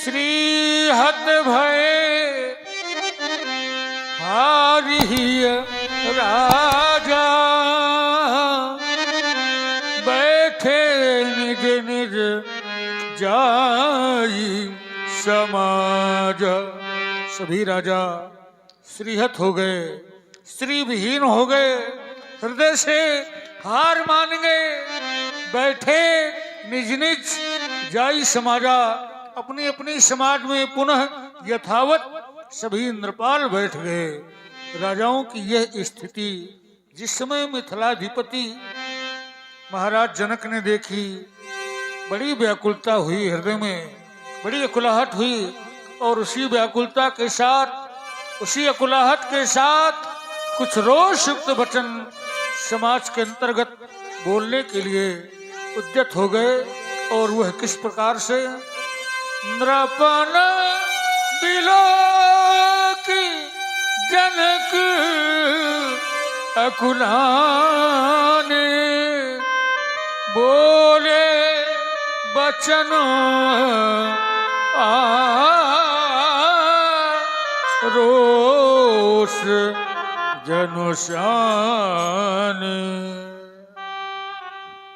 श्री हत भय हारिय राजा, बैठे निज निज जाई समाज। सभी राजा श्रीहत हो गए, श्री विहीन हो गए, हृदय से हार मान गए, बैठे निज निज जाई समाजा। अपनी अपनी समाज में पुनः यथावत सभी नृपाल बैठ गए। राजाओं की यह स्थिति जिस समय मिथिलाधिपति महाराज जनक ने देखी, बड़ी व्याकुलता हुई, हृदय में बड़ी अकुलाहट हुई। और उसी व्याकुलता के साथ, उसी अकुलाहट के साथ कुछ रोष युक्त वचन समाज के अंतर्गत बोलने के लिए उद्यत हो गए। और वह किस प्रकार से, नृपन बिलोकी जनक अकुलाने, बोले बचन रोष जनुशान।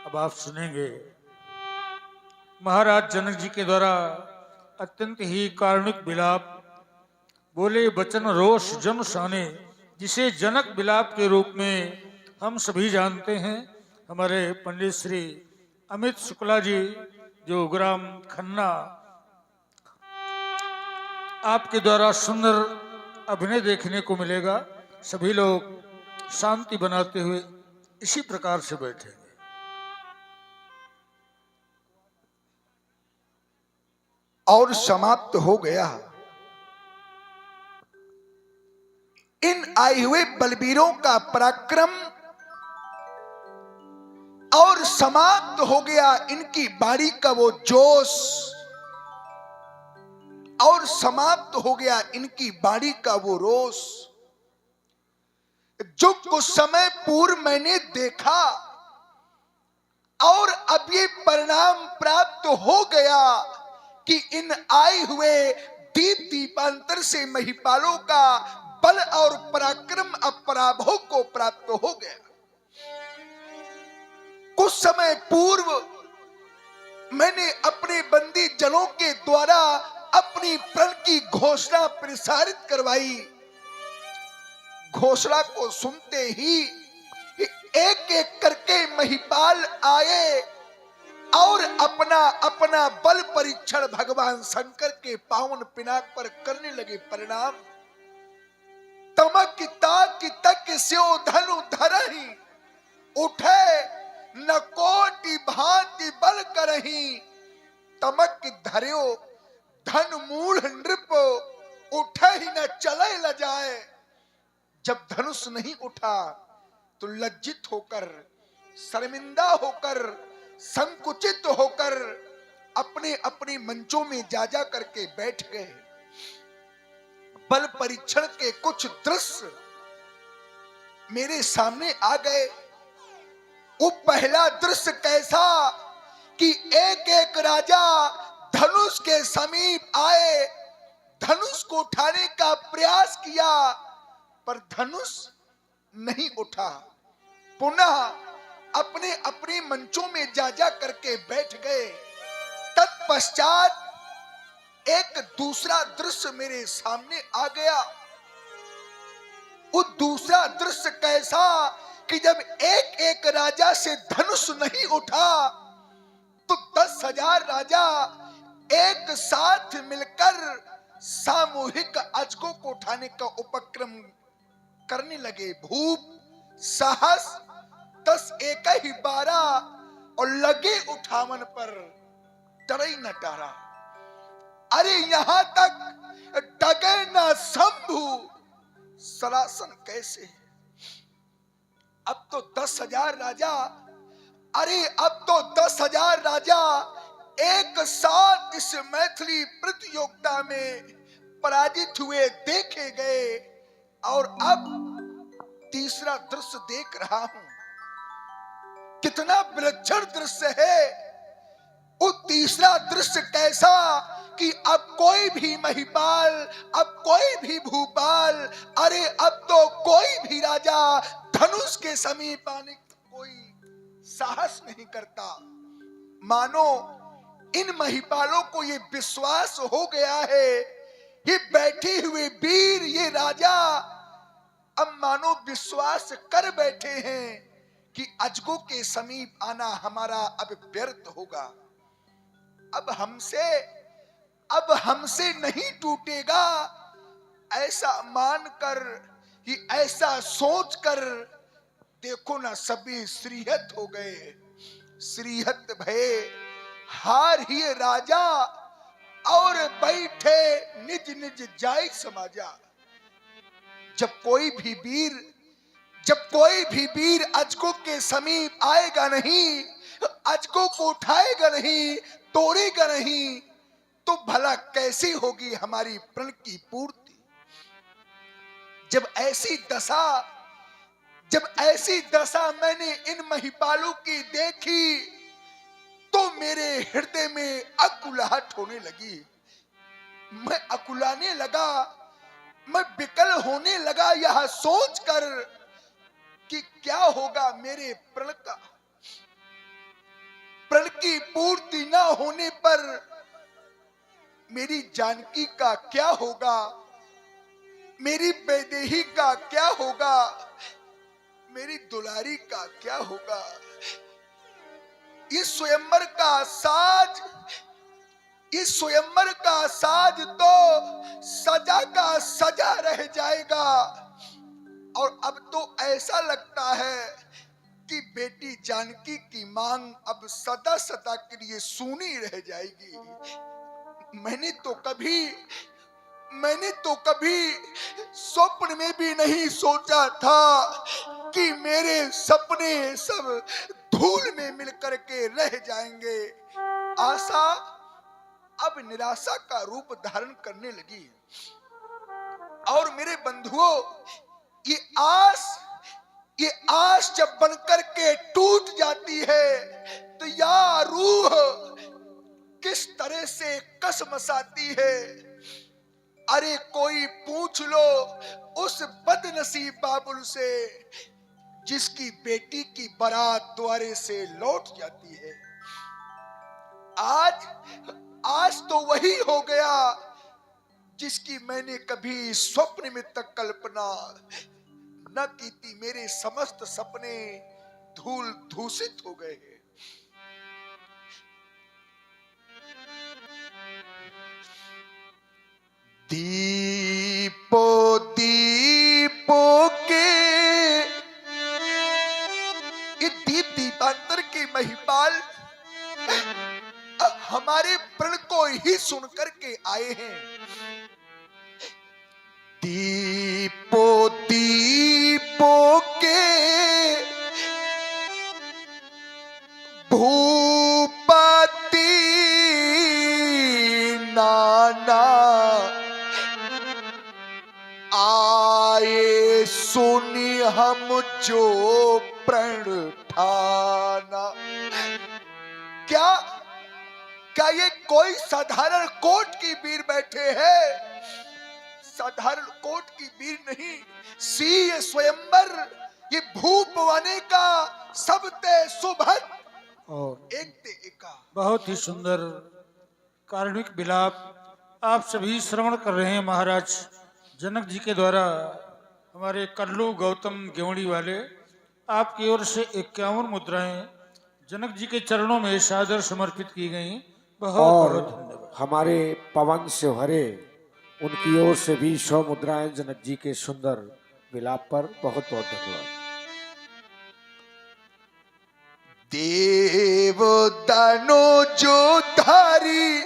अब आप सुनेंगे महाराज जनक जी के द्वारा अत्यंत ही कारुणिक विलाप, बोले बचन रोष जन शाने, जिसे जनक विलाप के रूप में हम सभी जानते हैं। हमारे पंडित श्री अमित शुक्ला जी, जो ग्राम खन्ना, आपके द्वारा सुंदर अभिनय देखने को मिलेगा। सभी लोग शांति बनाते हुए इसी प्रकार से बैठेंगे। और समाप्त हो गया। इन आए हुए बलबीरों का पराक्रम और समाप्त हो गया इनकी बारी का वो जोश, और समाप्त हो गया इनकी बारी का वो रोष, जो कुछ समय पूर्व मैंने देखा और अब ये परिणाम प्राप्त हो गया कि इन आए हुए दीप दीपांतर से महिपालों का बल और पराक्रम अपराभव को प्राप्त हो गया। कुछ समय पूर्व मैंने अपने बंदी जनों के द्वारा अपनी प्रण की घोषणा प्रसारित करवाई। घोषणा को सुनते ही एक एक करके महिपाल आए और अपना अपना बल परीक्षण भगवान शंकर के पावन पिनाक पर करने लगे। परिणाम, तमक ताक तक स्यो धनु धरहि, उठे न कोटि भांति बल करहि, तमक धर्यो धन मूढ़ नृप, उठे ही न चले ल जाए। जब धनुष नहीं उठा तो लज्जित होकर, शर्मिंदा होकर, संकुचित होकर अपने अपने मंचों में जा जा करके बैठ गए। बल परीक्षण के कुछ दृश्य मेरे सामने आ गए। वो पहला दृश्य कैसा कि एक एक राजा धनुष के समीप आए, धनुष को उठाने का प्रयास किया, पर धनुष नहीं उठा। पुनः अपने अपने मंचों में जा जा करके बैठ गए। तत्पश्चात एक दूसरा दृश्य मेरे सामने आ गया। वो दूसरा दृश्य कैसा कि जब एक एक राजा से धनुष नहीं उठा तो 10,000 राजा एक साथ मिलकर सामूहिक अजगों को उठाने का उपक्रम करने लगे। भूप साहस 10 एक ही 12 और लगे उठावन पर, डरे न डरा। अरे यहां तक डगे न शंभु, सरासन कैसे। अब तो 10,000 राजा, अरे अब तो 10,000 राजा एक साथ इस मैथिली प्रतियोगिता में पराजित हुए देखे गए। और अब तीसरा दृश्य देख रहा हूं, कितना विलक्षण दृश्य है। वो तीसरा दृश्य कैसा कि अब कोई भी महिपाल, अब कोई भी भूपाल, अरे अब तो कोई भी राजा धनुष के समीप आने का कोई साहस नहीं करता। मानो इन महिपालों को ये विश्वास हो गया है, ये बैठे हुए वीर, ये राजा अब मानो विश्वास कर बैठे हैं कि अजगों के समीप आना हमारा अब व्यर्थ होगा। अब हमसे नहीं टूटेगा, ऐसा मानकर, कि ऐसा सोचकर देखो ना सभी श्रीहत हो गए। श्रीहत भये हार ही राजा, और बैठे निज निज जाय समाजा। जब कोई भी वीर अजगों के समीप आएगा नहीं, अजगों को उठाएगा नहीं, तोड़ेगा नहीं, तो भला कैसी होगी हमारी प्रण की पूर्ति। जब ऐसी दशा मैंने इन महिपालों की देखी, तो मेरे हृदय में अकुलाहट होने लगी। मैं अकुलाने लगा, मैं विकल होने लगा, यह सोचकर कि क्या होगा मेरे प्रण का। प्रण की पूर्ति न होने पर मेरी जानकी का क्या होगा, मेरी वैदेही का क्या होगा, मेरी दुलारी का क्या होगा। इस स्वयंवर का साज तो सजा का सजा रह जाएगा। और अब तो ऐसा लगता है कि बेटी जानकी की मांग अब सदा सदा के लिए सूनी रह जाएगी। मैंने तो कभी स्वप्न में भी नहीं सोचा था कि मेरे सपने सब धूल में मिलकर के रह जाएंगे। आशा अब निराशा का रूप धारण करने लगी। और मेरे बंधुओं, ये आस जब बनकर के टूट जाती है, तो या रूह किस तरह से कसमसाती है। अरे कोई पूछ लो उस बदनसीब बाबुल से, जिसकी बेटी की बारात द्वारे से लौट जाती है। आज तो वही हो गया जिसकी मैंने कभी स्वप्न में तक कल्पना न की थी। मेरे समस्त सपने धूल धूसित हो गए। दीपो के ये दीपांतर के महिपाल हमारे प्रण को ही सुनकर के आए हैं। दीपो के भूपति नाना आए, सुनी हम जो प्रण ठाना। क्या ये कोई साधारण कोर्ट की वीर बैठे हैं? साधारण कोर्ट की वीर नहीं, ये स्वयंवर, ये भूप वने का सबते सुभद और एक ते एका। बहुत ही सुंदर कार्णिक विलाप आप सभी श्रवण कर रहे हैं। महाराज जनक जी के द्वारा हमारे कल्लू गौतम गेवड़ी वाले आपकी ओर से 51 मुद्राएं जनक जी के चरणों में सादर समर्पित की गई। बहुत और बहुत धन्यवाद। हमारे पवन से भरे उनकी ओर से भी 100 मुद्राएं जनक जी के सुंदर विलाप पर बहुत बहुत धन्यवाद। देव दानो जो धारी,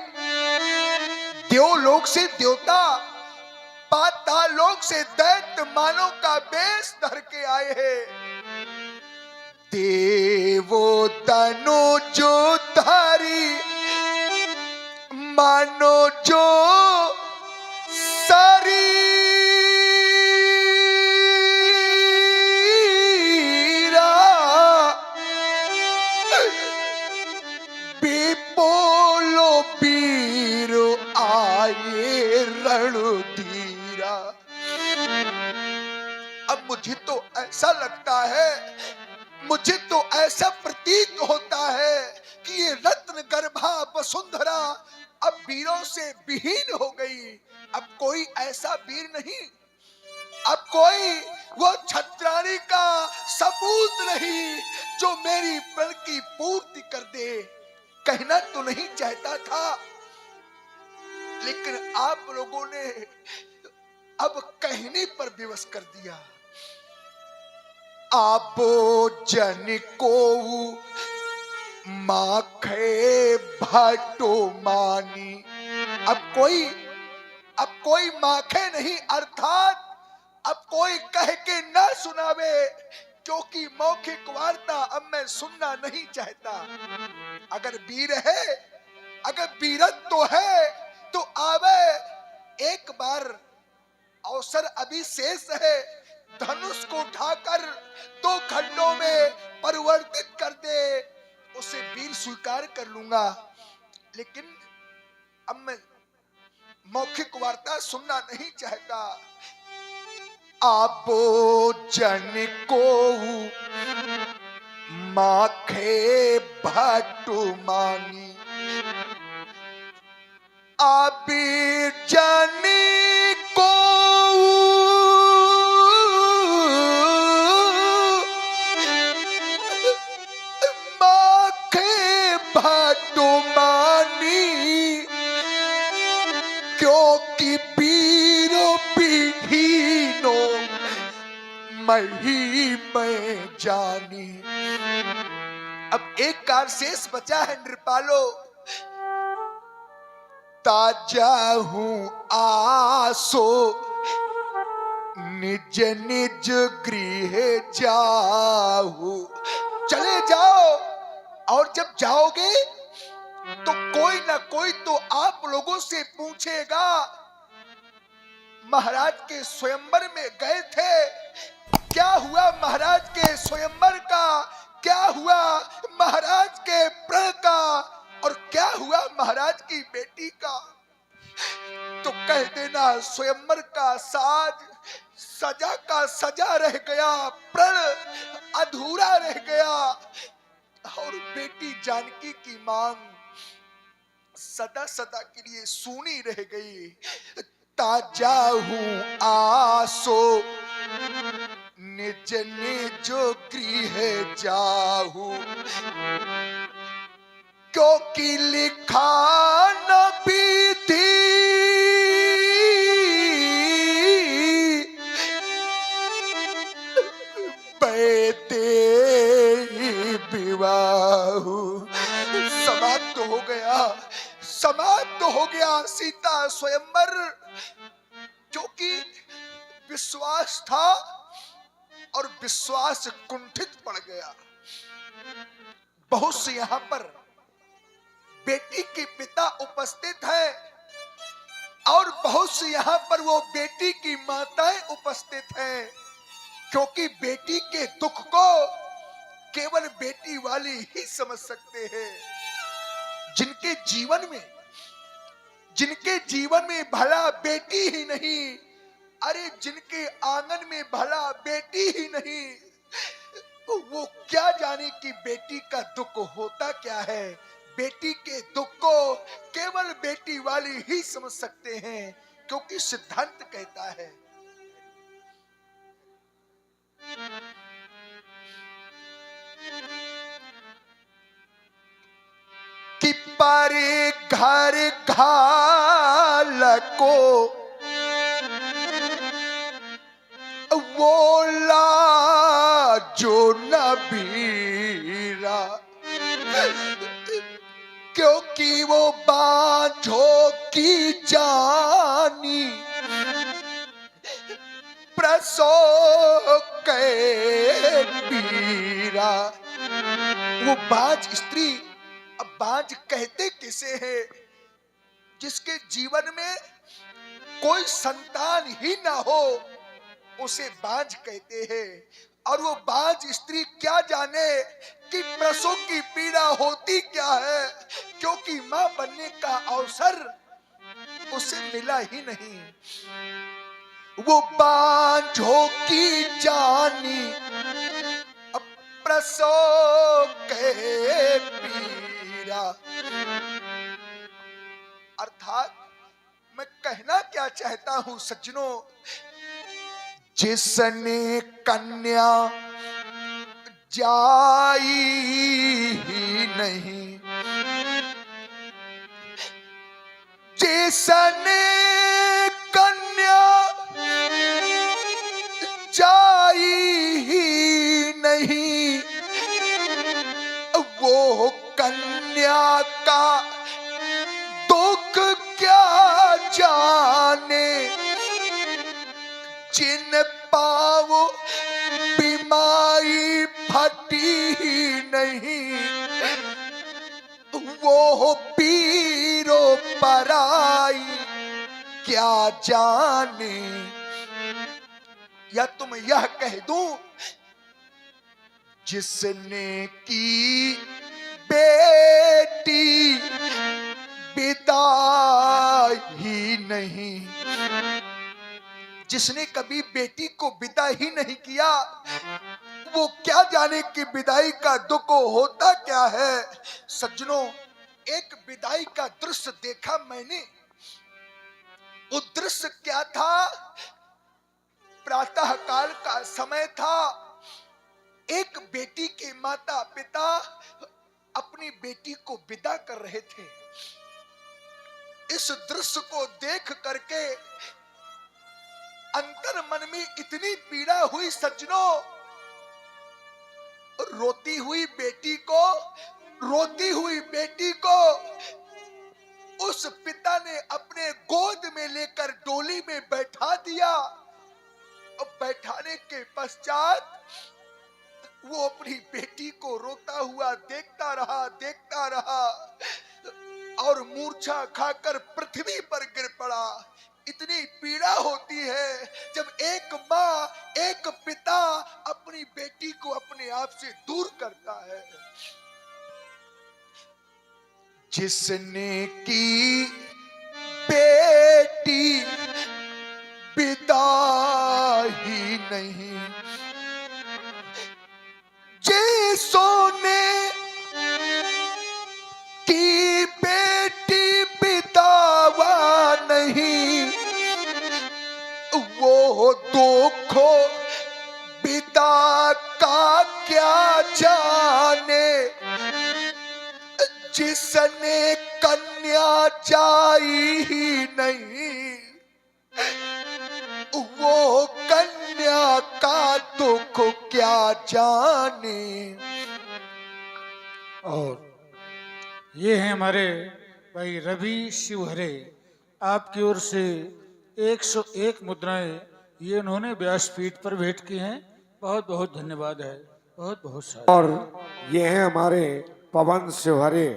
देवलोक से देवता, पातालोक से दैत्य मानव का वेश धर के आए हैं। देवो दानो जो धारी, मानो जो शरीरा, बिपोलो वीर मुझे तो ऐसा लगता है, मुझे तो ऐसा प्रतीत होता है कि ये रत्न गर्भा वसुंधरा अब वीरों से विहीन हो गई। अब कोई ऐसा वीर नहीं, अब कोई वो छत्राणी का सपूत नहीं जो मेरी प्रण की पूर्ति कर दे। कहना तो नहीं चाहता था, लेकिन आप लोगों ने अब कहने पर विवश कर दिया। आबो जन को माखे भाटो मानी। अब कोई माखे नहीं, अर्थात अब कोई कह के ना सुनावे, क्योंकि मौखिक वार्ता अब मैं सुनना नहीं चाहता। अगर वीर है, अगर वीरत्व है तो आवे, एक बार अवसर अभी शेष है, धनुष को उठाकर 2 खंडों में परिवर्तित कर दे, उसे वीर स्वीकार कर लूंगा। लेकिन अब मैं मौखिक वार्ता सुनना नहीं चाहता। आबो जन को माखे भाटू मानी। आबी जन को माखे भाटू मानी, क्योंकि वीरों विहीनो मही में जानी। अब एक कार शेष बचा है नृपालो। ताजा हूं आसो निज निज गृह जाओ। चले जाओ, और जब जाओगे तो कोई ना कोई तो आप लोगों से पूछेगा, महाराज के स्वयंवर में गए थे, क्या हुआ महाराज के स्वयंवर का, क्या हुआ महाराज के प्रण का, और क्या हुआ महाराज की बेटी का। तो कह देना स्वयंवर का साज सजा का सजा रह गया, प्रण अधूरा रह गया, और बेटी जानकी की मांग सदा सदा के लिए सूनी रह गई। ताजा हूं आसो निज निज गृह जाहू, क्योंकि लिखा न बीती बैते विवाह। समाप्त हो गया, समाप्त हो गया सीता स्वयंवर, क्योंकि विश्वास था और विश्वास कुंठित पड़ गया। बहुत से यहां पर बेटी के पिता उपस्थित हैं, और बहुत से यहां पर वो बेटी की माताएं उपस्थित हैं, क्योंकि बेटी के दुख को केवल बेटी वाली ही समझ सकते हैं। जिनके जीवन में भला बेटी ही नहीं, अरे जिनके आंगन में भला बेटी ही नहीं, वो क्या जाने कि बेटी का दुख होता क्या है। बेटी के दुख को केवल बेटी वाली ही समझ सकते हैं, क्योंकि सिद्धांत कहता है कि पारे घर घाल को वो जो नबीरा, क्योंकि वो बांझों की जानी प्रसव के पीरा। वो बांझ स्त्री, अब बांझ कहते किसे है, जिसके जीवन में कोई संतान ही ना हो, उसे बांझ कहते हैं। और वो बांझ स्त्री क्या जाने कि प्रसव की पीड़ा होती क्या है, क्योंकि मां बनने का अवसर उसे मिला ही नहीं। वो बांझों की जानी प्रसव के पीरा। अर्थात मैं कहना क्या चाहता हूं सज्जनों, जिसने कन्या जाई ही नहीं, जिसने कन्या जाई ही नहीं, वो कन्या का दुख क्या जाने, जिन पाव बीमारी फटी ही नहीं, वो पीरो पराई क्या जाने। या तुम यह कह दूं, जिसने की बेटी बिता ही नहीं, जिसने कभी बेटी को विदा ही नहीं किया, वो क्या जाने कि विदाई का दुख होता क्या है। सज्जनों, एक विदाई का दृश्य देखा मैंने। वो दृश्य क्या था? प्रातः काल का समय था। एक बेटी के माता पिता अपनी बेटी को विदा कर रहे थे। इस दृश्य को देख करके अंतर मन में इतनी पीड़ा हुई सज्जनों। रोती हुई बेटी को उस पिता ने अपने गोद में लेकर डोली में बैठा दिया। और बैठाने के पश्चात वो अपनी बेटी को रोता हुआ देखता रहा और मूर्छा खाकर पृथ्वी पर गिर पड़ा। इतनी पीड़ा होती है जब एक माँ, एक पिता अपनी बेटी को अपने आप से दूर करता है। जिसने की बेटी बिता ही नहीं, जिसने की बेटी बितावा नहीं, वो दुख पिता का क्या जाने, जिसने कन्या जाई ही नहीं, वो कन्या का दुख क्या जाने। और ये हैं हमारे भाई रवि शिवहरे, आपकी ओर से 101 मुद्राएं ये उन्होंने व्यासपीठ पर भेंट की हैं। बहुत बहुत धन्यवाद है, बहुत बहुत सारा। और ये हैं हमारे पवन शिवहरे,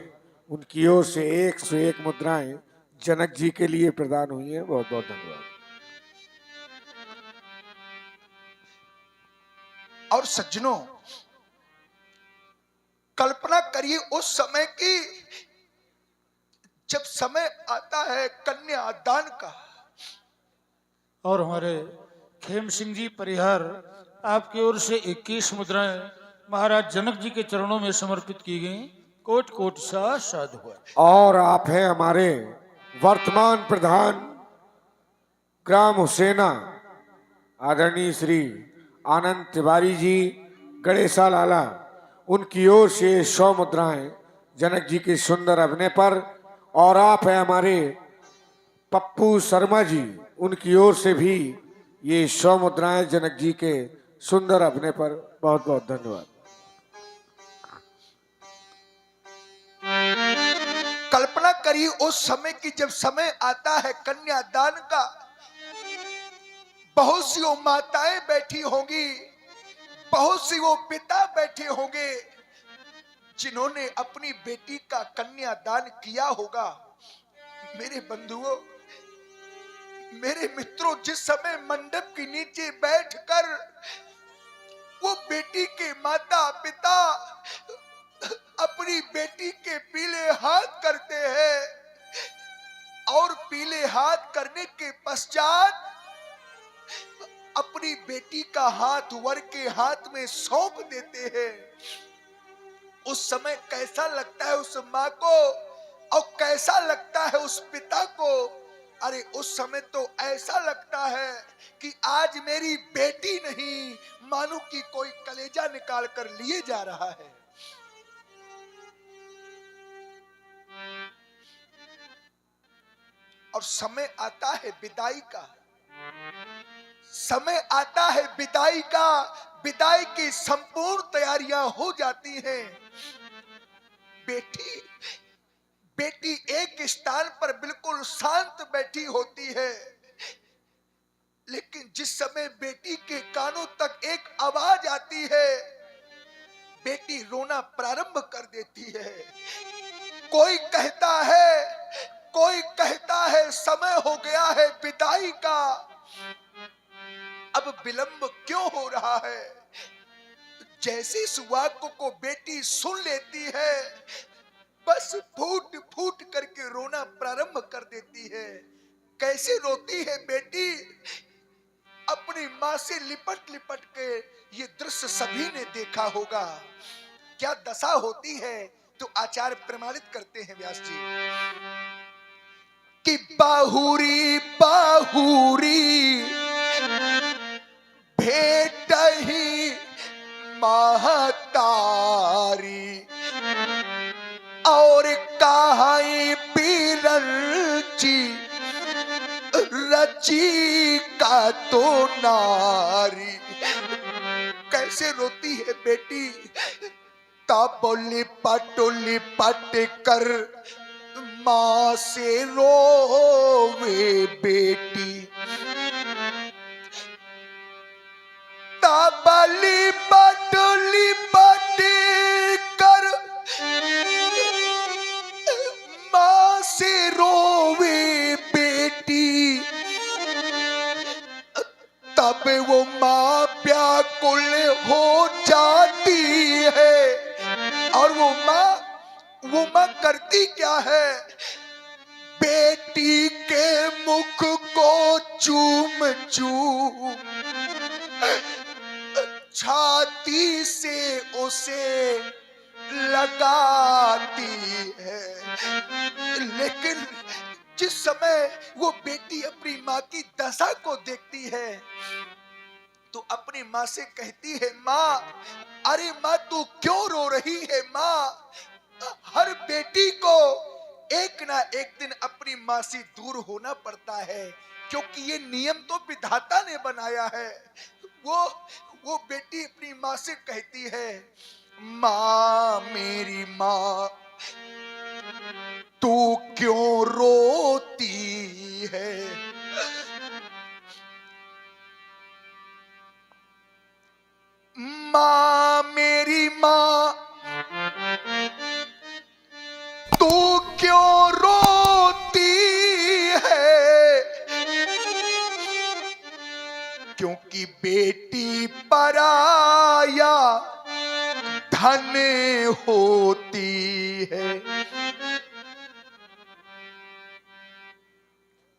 उनकी ओर से 101 मुद्राएं जनक जी के लिए प्रदान हुई हैं। बहुत बहुत धन्यवाद। और सज्जनों, कल्पना करिए उस समय की, जब समय आता है कन्यादान का। और हमारे खेम सिंह जी परिहार, आपकी ओर से 21 मुद्राएं महाराज जनक जी के चरणों में समर्पित की गई। कोट कोट सा साधु हुआ। और आप हैं हमारे वर्तमान प्रधान ग्राम हुसैना आदरणीय श्री आनंद तिवारी जी गणेशा लाला, उनकी ओर से 100 मुद्राएं जनक जी के सुंदर अभिनय पर। और आप हैं हमारे पप्पू शर्मा जी, उनकी ओर से भी ये 100 मुद्राएं जनक जी के सुंदर अभिनय पर। बहुत बहुत धन्यवाद। कल्पना करिए उस समय की, जब समय आता है कन्यादान का, बहुत सी वो माताएं बैठी होंगी, बहुत सी वो पिता बैठे होंगे जिन्होंने अपनी बेटी का कन्यादान किया होगा। मेरे बंधुओं, मेरे मित्रों, जिस समय मंडप के नीचे बैठकर वो बेटी के माता पिता अपनी बेटी के पीले हाथ करते हैं और पीले हाथ करने के पश्चात अपनी बेटी का हाथ वर के हाथ में सौंप देते हैं, उस समय कैसा लगता है उस माँ को और कैसा लगता है उस पिता को। अरे उस समय तो ऐसा लगता है कि आज मेरी बेटी नहीं, मानो कि कोई कलेजा निकाल कर लिए जा रहा है। और समय आता है विदाई का, समय आता है विदाई का। विदाई की संपूर्ण तैयारियां हो जाती हैं। बेटी बेटी एक स्थान पर बिल्कुल शांत बैठी होती है, लेकिन जिस समय बेटी के कानों तक एक आवाज आती है, बेटी रोना प्रारंभ कर देती है। कोई कहता है समय हो गया है विदाई का, अब विलंब क्यों हो रहा है। जैसे इस वाक्य को बेटी सुन लेती है, बस फूट फूट करके रोना प्रारंभ कर देती है। कैसे रोती है बेटी, अपनी माँ से लिपट लिपट के। ये दृश्य सभी ने देखा होगा, क्या दशा होती है। तो आचार्य प्रमाणित करते हैं व्यास जी कि बाहुरी बाहुरी भेट ही महतारी, और कहाई पीरची रची का तो नारी। कैसे रोती है बेटी, ताबोली पटोली पट कर माँ से रोवे बेटी। ताबली पटोली पट कर माँ से रोवे बेटी, तब वो माँ व्याकुल हो जाती है। और वो माँ करती क्या है, बेटी के मुख को चूम चूम छाती से उसे लगाती है। लेकिन जिस समय वो बेटी अपनी माँ की दशा को देखती है, तो अपनी माँ से कहती है, माँ, अरे माँ तू क्यों रो रही है। माँ, हर बेटी को एक ना एक दिन अपनी माँ से दूर होना पड़ता है, क्योंकि ये नियम तो विधाता ने बनाया है। वो बेटी अपनी माँ से कहती है, माँ मेरी माँ तू क्यों रोती है। माँ मेरी माँ तू क्यों रोती है, क्योंकि बेटी पराया धन होती है।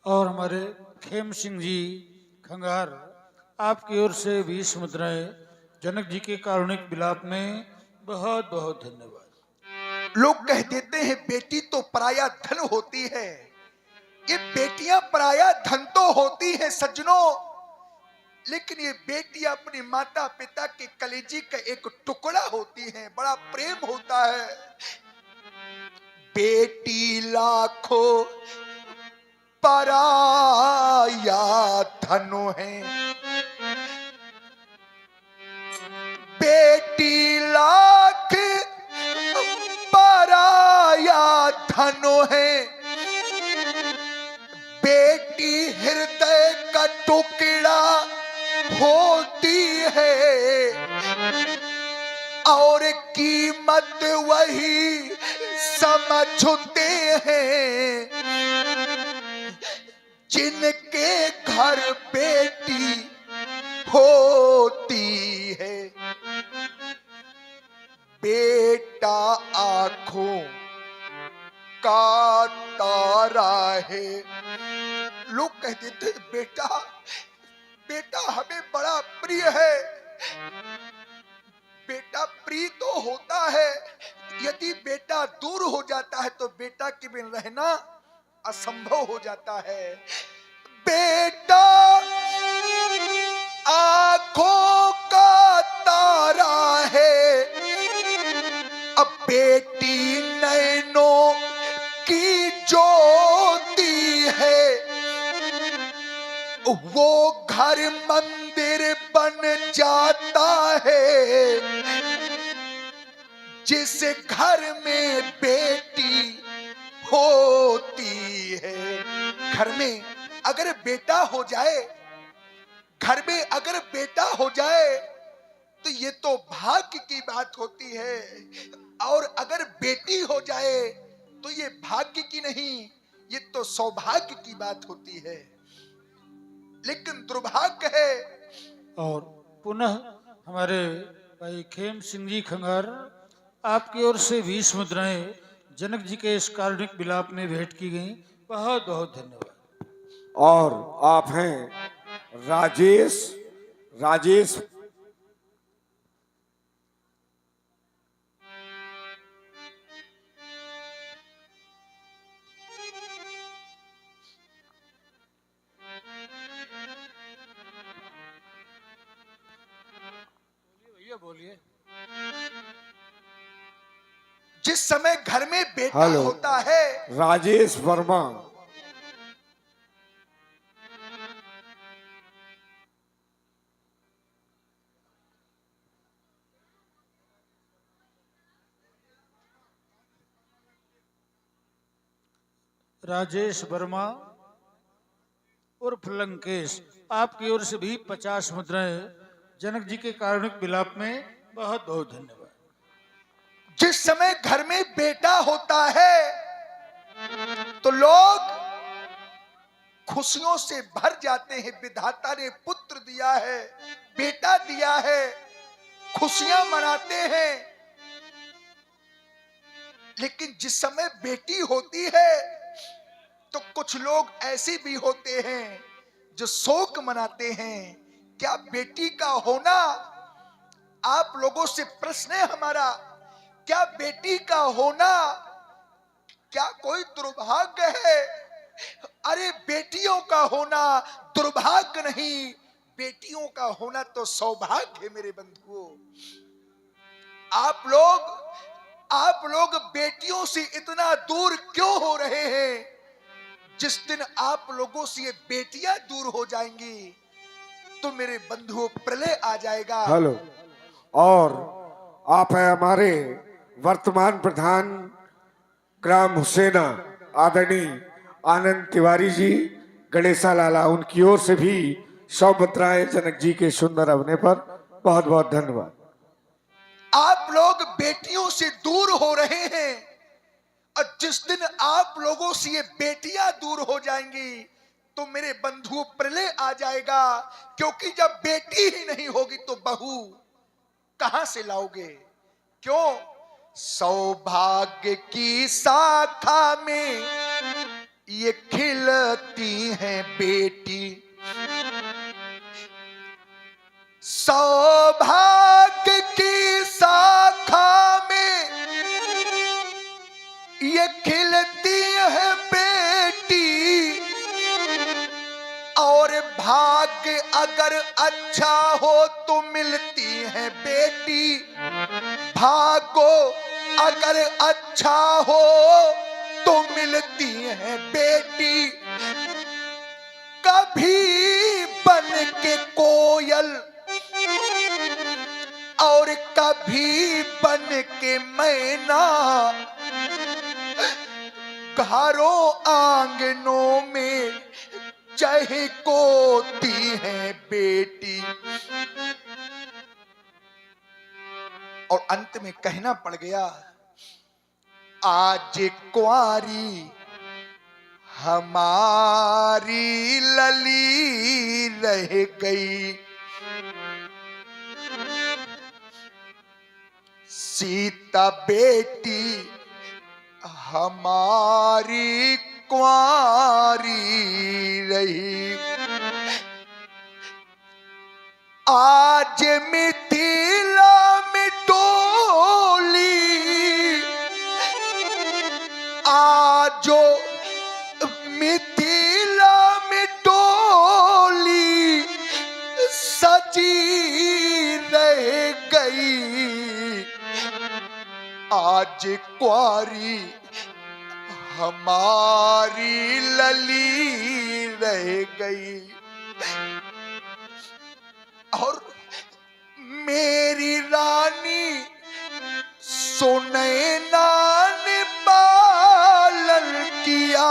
और हमारे खेम सिंह जी खंगार, आपकी ओर से 20 मुद्राएं जनक जी के कारुणिक विलाप में। बहुत बहुत धन्यवाद। लोग कह देते हैं बेटी तो पराया धन होती है। ये बेटियां पराया धन तो होती है सज्जनों, लेकिन ये बेटियां अपनी माता पिता के कलेजी का एक टुकड़ा होती हैं। बड़ा प्रेम होता है। बेटी लाखों पराया धनो है, बेटी लाख पराया धनो है, बेटी हृदय का टुकड़ा होती है, और कीमत वही समझते हैं जिनके घर बेटी होती है। बेटा आंखों का तारा है। लोग कह देते बेटा बेटा हमें बड़ा प्रिय है। बेटा प्रिय तो होता है, यदि बेटा दूर हो जाता है तो बेटा के बिन रहना असंभव हो जाता है। बेटा आंखों का तारा है, अब बेटी नैनों की ज्योति है। वो घर मंदिर बन जाता है जिस घर में बेटी होती है। घर में अगर बेटा हो जाए, घर में अगर बेटा हो जाए तो ये तो भाग्य की बात होती है, और अगर बेटी हो जाए तो ये भाग्य की नहीं, ये तो सौभाग्य की बात होती है। लेकिन दुर्भाग्य है। और पुनः हमारे भाई खेम सिंह जी खंगार, आपकी ओर से 20 मुद्राएं जनक जी के इस कारुणिक विलाप में भेंट की गई। बहुत बहुत धन्यवाद। और आप हैं राजेश राजेश भैया बोलिए। जिस समय घर में बेटा हेलो। होता है, राजेश वर्मा। राजेश वर्मा उर्फ लंकेश, आपकी ओर से भी 50 मुद्राएं जनक जी के कारुणिक विलाप में। बहुत बहुत धन्यवाद। जिस समय घर में बेटा होता है तो लोग खुशियों से भर जाते हैं। विधाता ने पुत्र दिया है, बेटा दिया है, खुशियां मनाते हैं। लेकिन जिस समय बेटी होती है तो कुछ लोग ऐसे भी होते हैं जो शोक मनाते हैं। क्या बेटी का होना, आप लोगों से प्रश्न है हमारा, क्या बेटी का होना क्या कोई दुर्भाग्य है? अरे बेटियों का होना दुर्भाग्य नहीं, बेटियों का होना तो सौभाग्य है मेरे बंधुओं। आप लोग बेटियों से इतना दूर क्यों हो रहे हैं? जिस दिन आप लोगों से ये बेटियां दूर हो जाएंगी तो मेरे बंधुओं प्रलय आ जाएगा। हेलो। और आप हैं हमारे वर्तमान प्रधान ग्राम हुसैना आदरणीय आनंद तिवारी जी गणेशा लाला, उनकी ओर से भी 100 मुद्राएं जनक जी के सुंदर अभिनय पर। बहुत बहुत धन्यवाद। आप लोग बेटियों से दूर हो रहे हैं, और जिस दिन आप लोगों से ये बेटियां दूर हो जाएंगी तो मेरे बंधुओं प्रलय आ जाएगा। क्योंकि जब बेटी ही नहीं होगी तो बहू कहां से लाओगे? क्यों? सौभाग्य की शाखा में ये खिलती हैं बेटी, सौभाग्य की शाखा में ये खिलती है बेटी, और भाग्य अगर अच्छा हो तो मिलती है बेटी। भाग्य अगर अच्छा हो तो मिलती है बेटी। कभी बन के कोयल और कभी बन के मैना, घरों आंगनों में चहकोती है बेटी। और अंत में कहना पड़ गया, आज कुंवारी हमारी लली रह गई, सीता बेटी हमारी कुंवारी रही। मिथिला में डोली सजी रह गई, आज क्वारी हमारी लली रह गई। और मेरी रानी सुनैना ने पालन किया,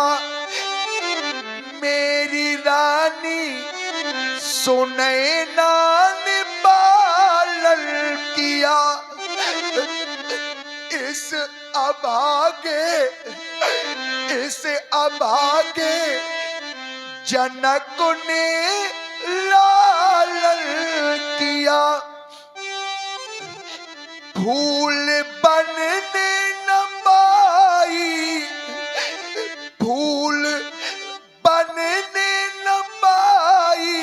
मेरी रानी सुनैना ने पालन किया। इस अभागे जनक ने लालन किया। फूल बनने न पाई, फूल बनने न पाई,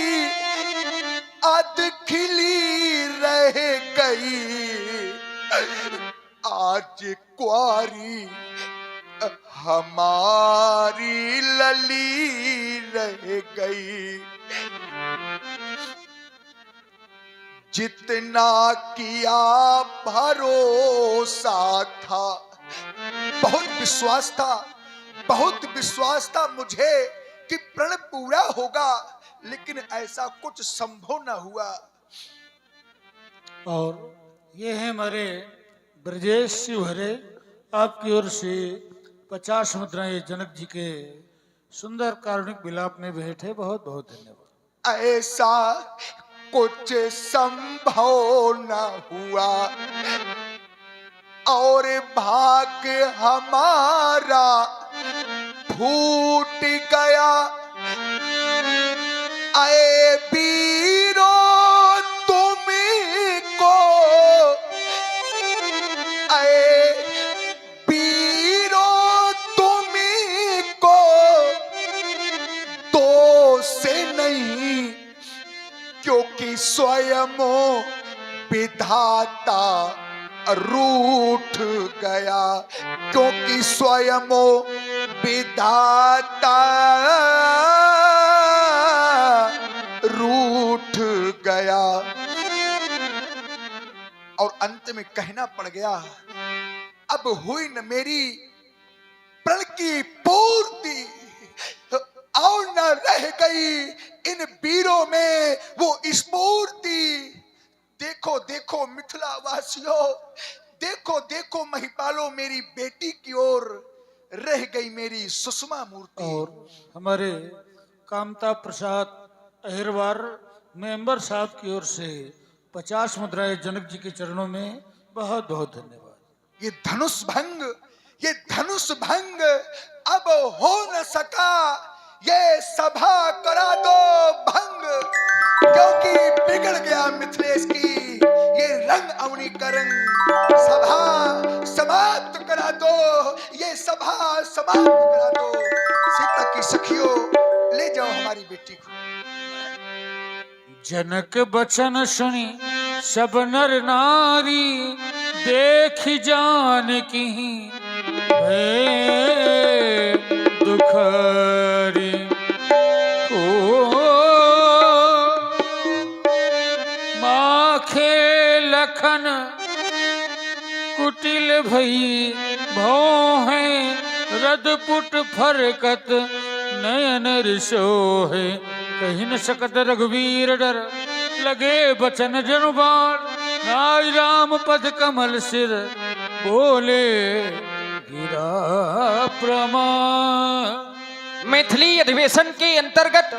अध खिली रह गई, आज क्वारी हमारी लली रह गई। जितना किया भरोसा था, बहुत विश्वास था मुझे कि प्रण पूरा होगा, लेकिन ऐसा कुछ संभव न हुआ। और ये है हमारे ब्रजेश शिवहरे, आपकी ओर से 50 मुद्राएं जनक जी के सुंदर कारुणिक विलाप में भेंट है। बहुत बहुत धन्यवाद। ऐसा कुछ संभव न हुआ और भाग्य हमारा फूट गया। आए वीरो तुमको, आए वीरो तुमको तो से नहीं, क्योंकि स्वयं विधाता रूठ गया, क्योंकि स्वयं विधाता रूठ गया। और अंत में कहना पड़ गया, अब हुई न मेरी प्रण की पूर्ति, और न रह गई इन वीरों में वो स्फूर्ति। देखो देखो मिथिला वासियों, देखो देखो महिपालों, मेरी बेटी की ओर रह गई मेरी सुषमा मूर्ति। और हमारे कामता प्रसाद अहिरवार मेंबर साहब की ओर से 50 मुद्राएं जनक जी के चरणों में बहुत बहुत धन्यवाद। ये धनुष भंग अब हो न सका, ये सभा करा दो भंग, क्योंकि बिगड़ गया मिथिलेश की ये रंग अवनी का रंग। सभा समाप्त करा दो, ये सभा समाप्त करा दो। सीता की सखियों, ले जाओ हमारी बेटी को। जनक बचन सुनी सब नर नारी, देख जान की दुखरी हो। माखे लखन कुटिल भई भौ है, रदपुट फरकत नयन रिसोहे। कहीं न सकत रघुवीर डर, लगे बचन जनुबाण। नाई राम पद कमल सिर, बोले गिरा प्रमाण। मैथिली अधिवेशन के अंतर्गत